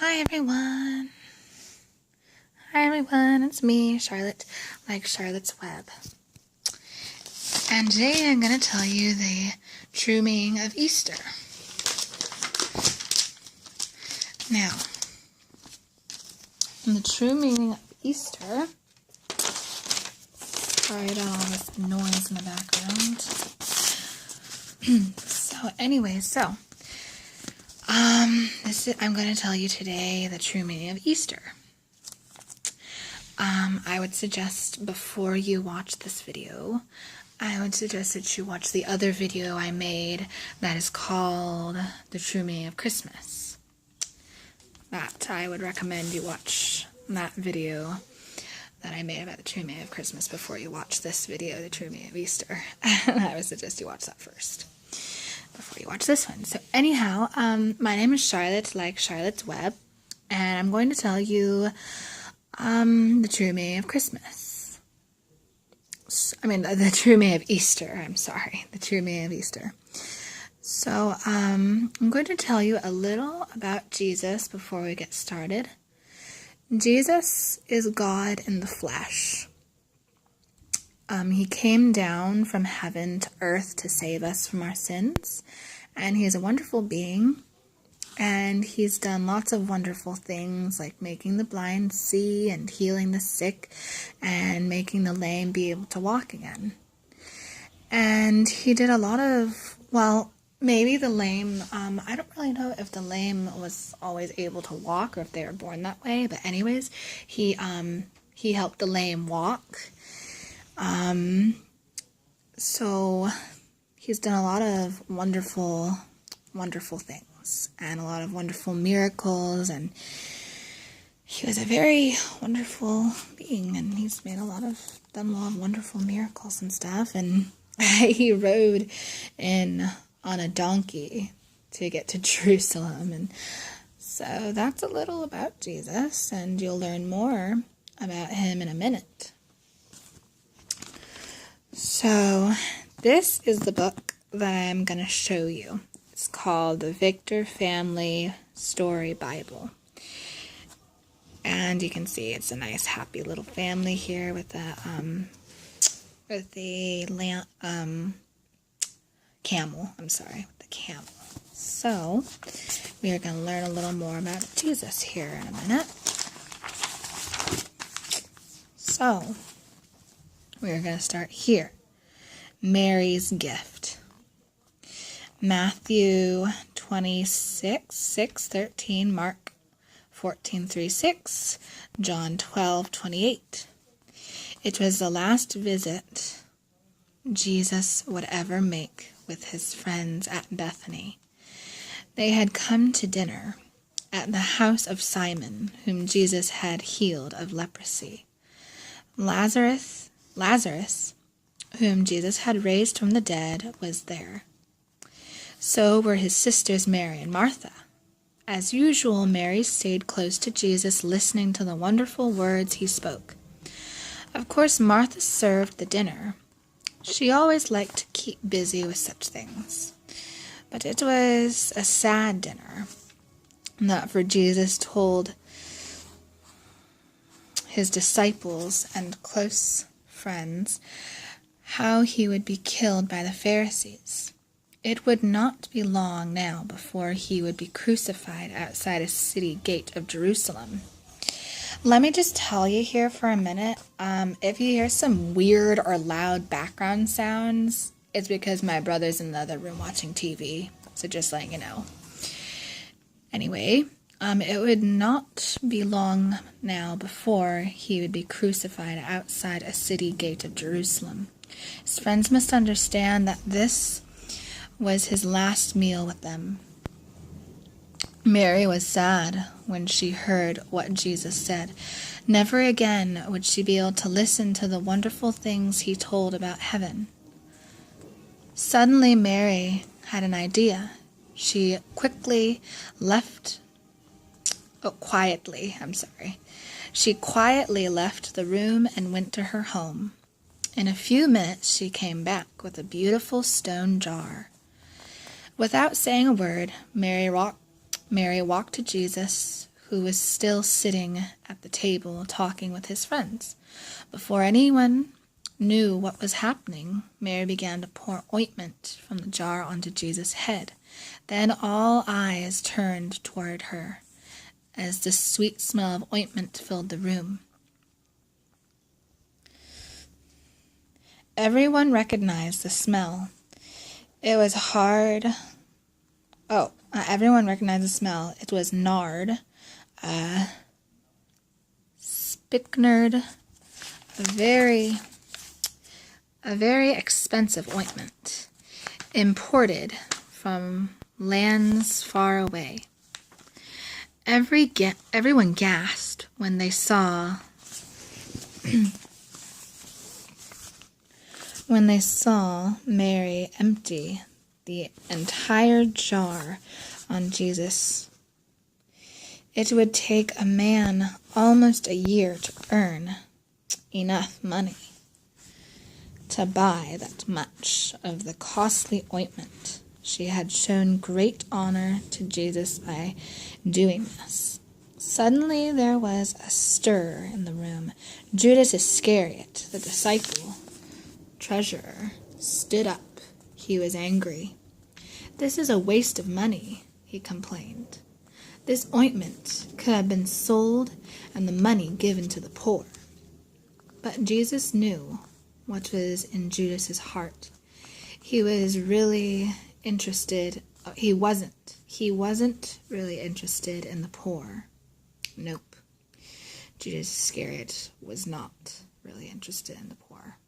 Hi everyone. Hi everyone, it's me, Charlotte, like Charlotte's Web. And today I'm going to tell you the true meaning of Easter. Now, the true meaning of Easter, sorry about all this noise in the background. I'm going to tell you today the true meaning of Easter. I would suggest before you watch this video, I would suggest that you watch the other video I made that is called The True Meaning of Christmas. I would recommend you watch that video that I made about the true meaning of Christmas before you watch this video, The True Meaning of Easter. I would suggest you watch that first before you watch this one. So anyhow, my name is Charlotte, like Charlotte's Web, and I'm going to tell you the true meaning of Christmas. The true meaning of Easter, the true meaning of Easter. So, I'm going to tell you a little about Jesus before we get started. Jesus is God in the flesh. He came down from heaven to earth to save us from our sins, and he is a wonderful being. And he's done lots of wonderful things like making the blind see and healing the sick and making the lame be able to walk again. And he did a lot of, maybe the lame, I don't really know if the lame was always able to walk or if they were born that way. But anyways, he helped the lame walk. So he's done a lot of wonderful things. And a lot of wonderful miracles, and he was a very wonderful being, and he's done a lot of wonderful miracles and stuff. And he rode on a donkey to get to Jerusalem, and so that's a little about Jesus, and you'll learn more about him in a minute. So this is the book that I'm going to show you. It's called the Victor Family Story Bible. And you can see it's a nice, happy little family here with the camel. With the camel. So, we are going to learn a little more about Jesus here in a minute. So, we are going to start here. Mary's gift. Matthew 26:6-13, Mark 14:3-6, John 12:28. It was the last visit Jesus would ever make with his friends at Bethany. They had come to dinner at the house of Simon, whom Jesus had healed of leprosy. Lazarus, whom Jesus had raised from the dead, was there. So were his sisters Mary and Martha. As usual, Mary stayed close to Jesus, listening to the wonderful words he spoke. Of course, Martha served the dinner. She always liked to keep busy with such things. But it was a sad dinner, that for Jesus told his disciples and close friends how he would be killed by the Pharisees. It would not be long now before he would be crucified outside a city gate of Jerusalem. Let me just tell you here for a minute, if you hear some weird or loud background sounds, it's because my brother's in the other room watching TV, so just letting you know. Anyway, it would not be long now before he would be crucified outside a city gate of Jerusalem. His friends must understand that this was his last meal with them. Mary was sad when she heard what Jesus said. Never again would she be able to listen to the wonderful things he told about heaven. Suddenly Mary had an idea. She quietly left the room and went to her home. In a few minutes she came back with a beautiful stone jar. Without saying a word, Mary walked to Jesus, who was still sitting at the table talking with his friends. Before anyone knew what was happening, Mary began to pour ointment from the jar onto Jesus' head. Then all eyes turned toward her as the sweet smell of ointment filled the room. Everyone recognized the smell. It was hard. Everyone recognized the smell. It was nard, spikenard, a very expensive ointment, imported from lands far away. Everyone gasped when they saw Mary empty the entire jar on Jesus. It would take a man almost a year to earn enough money to buy that much of the costly ointment. She had shown great honor to Jesus by doing this. Suddenly there was a stir in the room. Judas Iscariot, the disciple, treasurer, stood up. He was angry. "This is a waste of money," he complained. "This ointment could have been sold and the money given to the poor." But Jesus knew what was in Judas's heart. He was really interested. He wasn't really interested in the poor. Nope. Judas Iscariot was not really interested in the poor.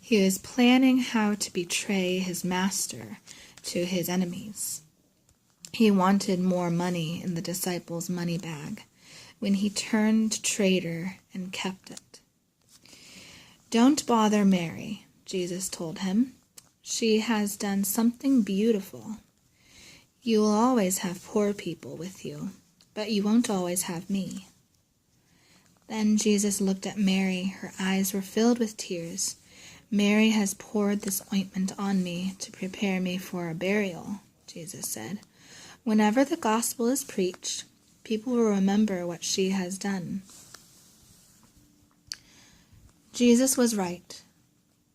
He was planning how to betray his master to his enemies. He wanted more money in the disciples' money bag when he turned traitor and kept it. "Don't bother Mary," Jesus told him. "She has done something beautiful. You will always have poor people with you, but you won't always have me." Then Jesus looked at Mary. Her eyes were filled with tears. "Mary has poured this ointment on me to prepare me for a burial," Jesus said. "Whenever the gospel is preached, people will remember what she has done." Jesus was right.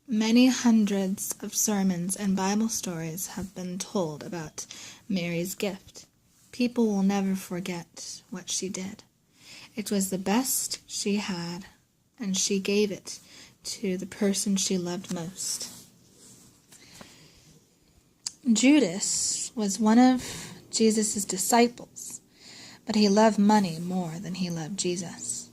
Many hundreds of sermons and Bible stories have been told about Mary's gift. People will never forget what she did. It was the best she had, and she gave it to the person she loved most. Judas was one of Jesus' disciples, but he loved money more than he loved Jesus.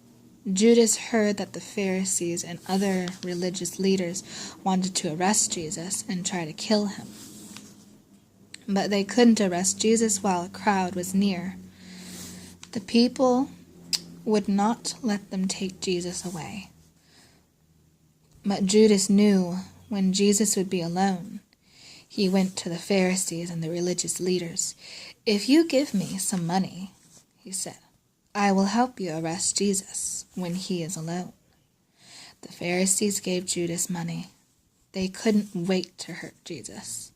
Judas heard that the Pharisees and other religious leaders wanted to arrest Jesus and try to kill him. But they couldn't arrest Jesus while a crowd was near. The people would not let them take Jesus away. But Judas knew when Jesus would be alone. He went to the Pharisees and the religious leaders. "If you give me some money," he said, "I will help you arrest Jesus when he is alone." The Pharisees gave Judas money. They couldn't wait to hurt Jesus.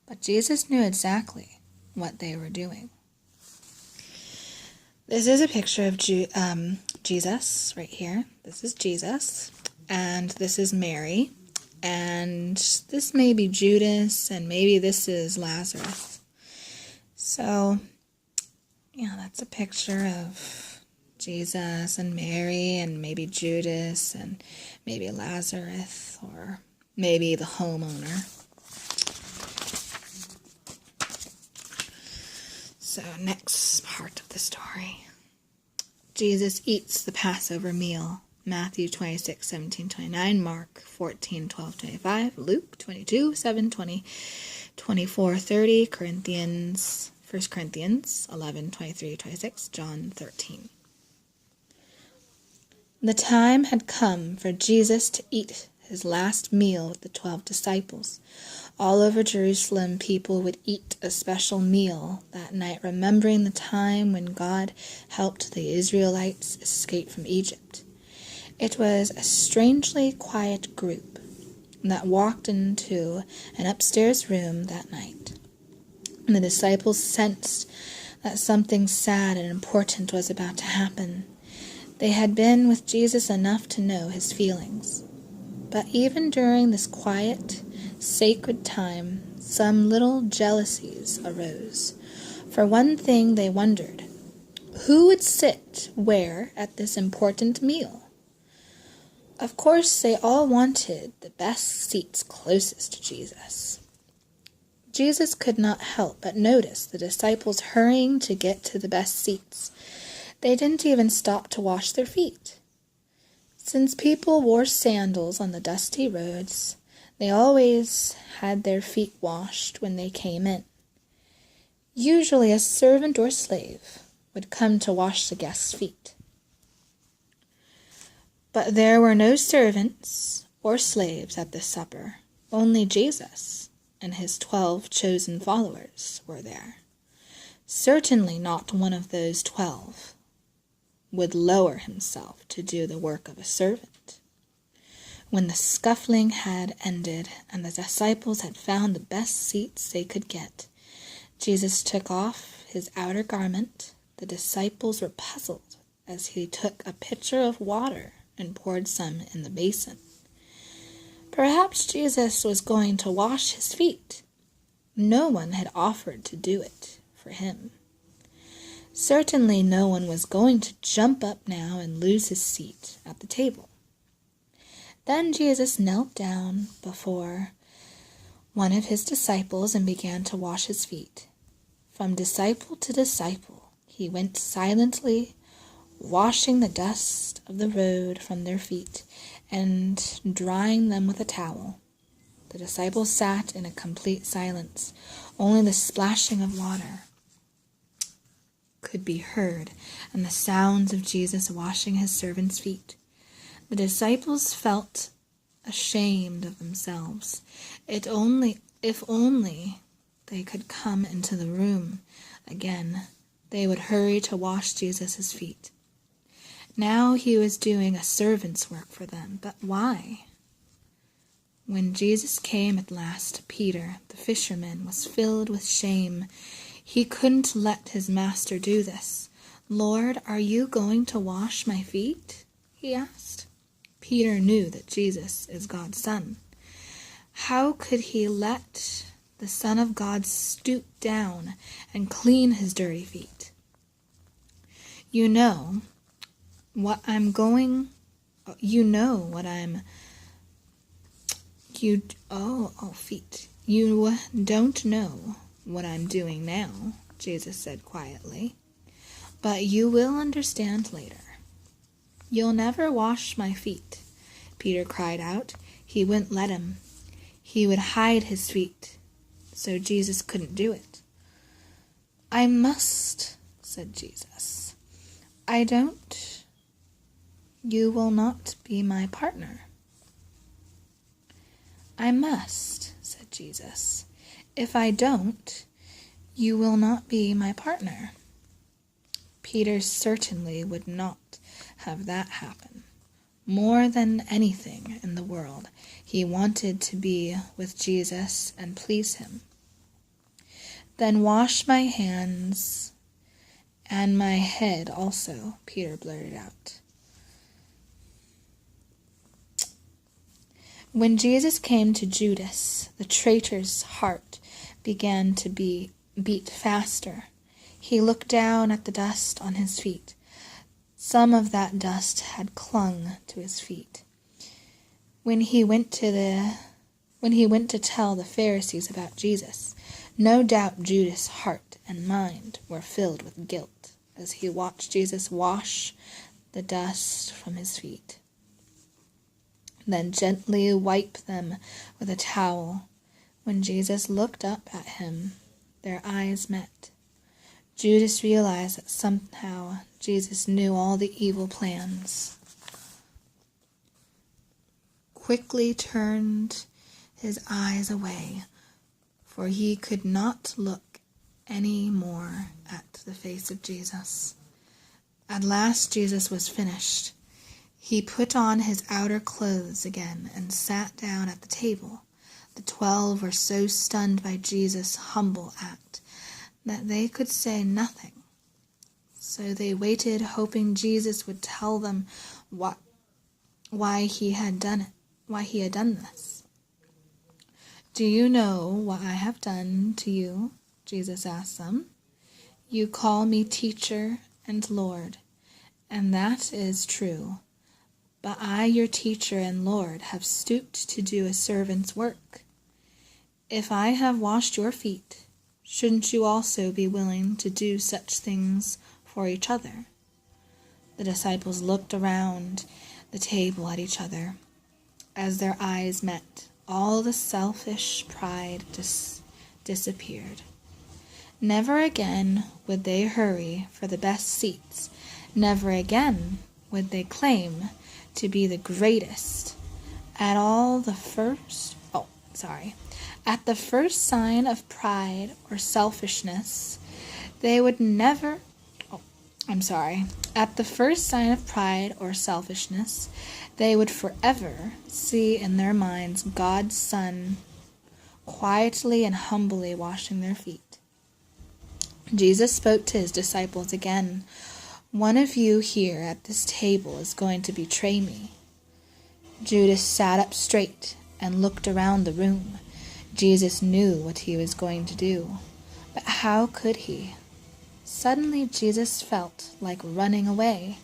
But Jesus knew exactly what they were doing. This is a picture of Jesus right here. This is Jesus. And this is Mary, and this may be Judas, and maybe this is Lazarus. So, that's a picture of Jesus and Mary, and maybe Judas, and maybe Lazarus, or maybe the homeowner. So, next part of the story. Jesus eats the Passover meal. Matthew 26:17-29, Mark 14:12-25, Luke 22:7-20, 24:30, 1 Corinthians 11:23-26, John 13. The time had come for Jesus to eat his last meal with the 12 disciples. All over Jerusalem, people would eat a special meal that night, remembering the time when God helped the Israelites escape from Egypt. It was a strangely quiet group that walked into an upstairs room that night. And the disciples sensed that something sad and important was about to happen. They had been with Jesus enough to know his feelings. But even during this quiet, sacred time, some little jealousies arose. For one thing, they wondered, who would sit where at this important meal? Of course, they all wanted the best seats closest to Jesus. Jesus could not help but notice the disciples hurrying to get to the best seats. They didn't even stop to wash their feet. Since people wore sandals on the dusty roads, they always had their feet washed when they came in. Usually a servant or slave would come to wash the guests' feet. But there were no servants or slaves at this supper. Only Jesus and his 12 chosen followers were there. Certainly not one of those 12 would lower himself to do the work of a servant. When the scuffling had ended and the disciples had found the best seats they could get, Jesus took off his outer garment. The disciples were puzzled as he took a pitcher of water and poured some in the basin. Perhaps Jesus was going to wash his feet. No one had offered to do it for him. Certainly no one was going to jump up now and lose his seat at the table. Then Jesus knelt down before one of his disciples and began to wash his feet. From disciple to disciple, he went silently, washing the dust of the road from their feet and drying them with a towel. The disciples sat in a complete silence. Only the splashing of water could be heard, and the sounds of Jesus washing his servants' feet. The disciples felt ashamed of themselves. If only they could come into the room again, they would hurry to wash Jesus' feet. Now he was doing a servant's work for them, but why? When Jesus came at last to Peter, the fisherman was filled with shame. He couldn't let his master do this. "Lord, are you going to wash my feet?" he asked. Peter knew that Jesus is God's Son. How could he let the Son of God stoop down and clean his dirty feet? You know what I'm feet. You don't know what I'm doing now, Jesus said quietly, but you will understand later. "You'll never wash my feet," Peter cried out. He wouldn't let him. He would hide his feet, so Jesus couldn't do it. "I must," said Jesus. "I don't. You will not be my partner." "I must," said Jesus. "If I don't, you will not be my partner." Peter certainly would not have that happen. More than anything in the world, he wanted to be with Jesus and please him. "Then wash my hands and my head also," Peter blurted out. When Jesus came to Judas, the traitor's heart began to beat faster. He looked down at the dust on his feet. Some of that dust had clung to his feet. When he went to tell the Pharisees about Jesus, no doubt Judas' heart and mind were filled with guilt as he watched Jesus wash the dust from his feet, then gently wipe them with a towel. When Jesus looked up at him, their eyes met. Judas realized that somehow Jesus knew all the evil plans. Quickly turned his eyes away, for he could not look any more at the face of Jesus. At last Jesus was finished. He put on his outer clothes again and sat down at the table. The 12 were so stunned by Jesus' humble act that they could say nothing. So they waited, hoping Jesus would tell them why he had done this. "Do you know what I have done to you?" Jesus asked them. "You call me teacher and Lord, and that is true. But I, your teacher and Lord, have stooped to do a servant's work. If I have washed your feet, shouldn't you also be willing to do such things for each other?" The disciples looked around the table at each other. As their eyes met, all the selfish pride disappeared. Never again would they hurry for the best seats. Never again would they claim to be the greatest. At the first sign of pride or selfishness, they would forever see in their minds God's Son quietly and humbly washing their feet. Jesus spoke to his disciples again. "One of you here at this table is going to betray me." Judas sat up straight and looked around the room. Jesus knew what he was going to do, but how could he? Suddenly Jesus felt like running away.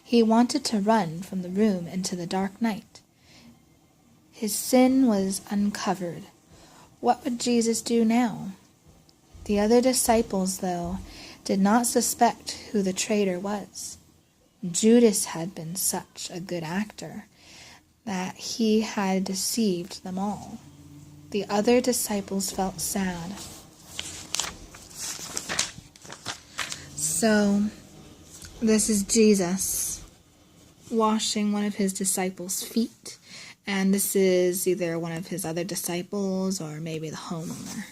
He wanted to run from the room into the dark night. His sin was uncovered. What would Jesus do now? The other disciples, though, did not suspect who the traitor was. Judas had been such a good actor that he had deceived them all. The other disciples felt sad. So, this is Jesus washing one of his disciples' feet, and this is either one of his other disciples or maybe the homeowner.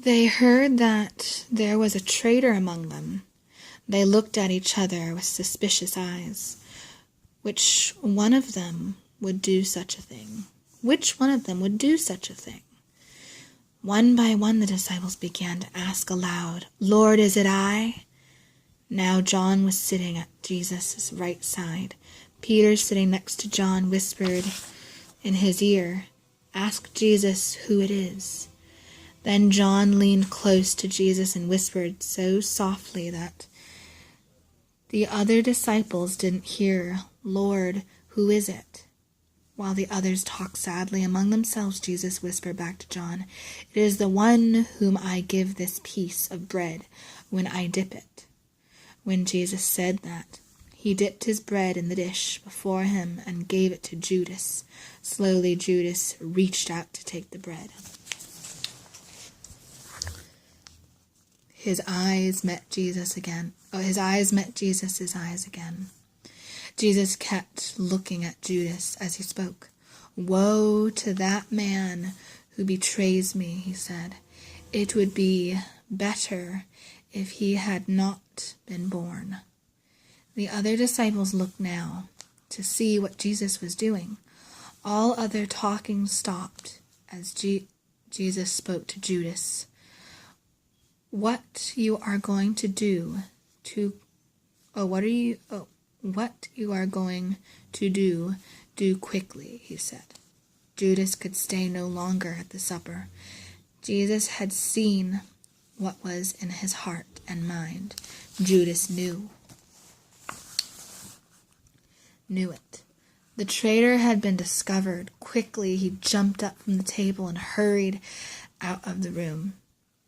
They heard that there was a traitor among them. They looked at each other with suspicious eyes. Which one of them would do such a thing? Which one of them would do such a thing? One by one the disciples began to ask aloud, "Lord, is it I?" Now John was sitting at Jesus' right side. Peter, sitting next to John, whispered in his ear, "Ask Jesus who it is." Then John leaned close to Jesus and whispered so softly that the other disciples didn't hear, "Lord, who is it?" While the others talked sadly among themselves, Jesus whispered back to John, "It is the one whom I give this piece of bread when I dip it." When Jesus said that, he dipped his bread in the dish before him and gave it to Judas. Slowly Judas reached out to take the bread. His eyes met Jesus' eyes again. Jesus kept looking at Judas as he spoke. "Woe to that man who betrays me," he said. "It would be better if he had not been born." The other disciples looked now to see what Jesus was doing. All other talking stopped as Jesus spoke to Judas. What you are going to do, do quickly, he said. Judas could stay no longer at the supper. Jesus had seen what was in his heart and mind. Judas knew it. The traitor had been discovered. Quickly he jumped up from the table and hurried out of the room.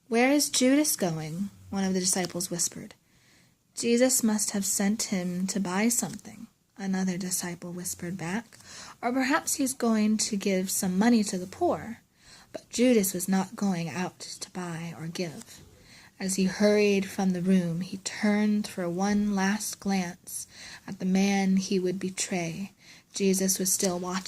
"Where is Judas going?" one of the disciples whispered. "Jesus must have sent him to buy something," another disciple whispered back. "Or perhaps he's going to give some money to the poor." But Judas was not going out to buy or give. As he hurried from the room, he turned for one last glance at the man he would betray. Jesus was still watching.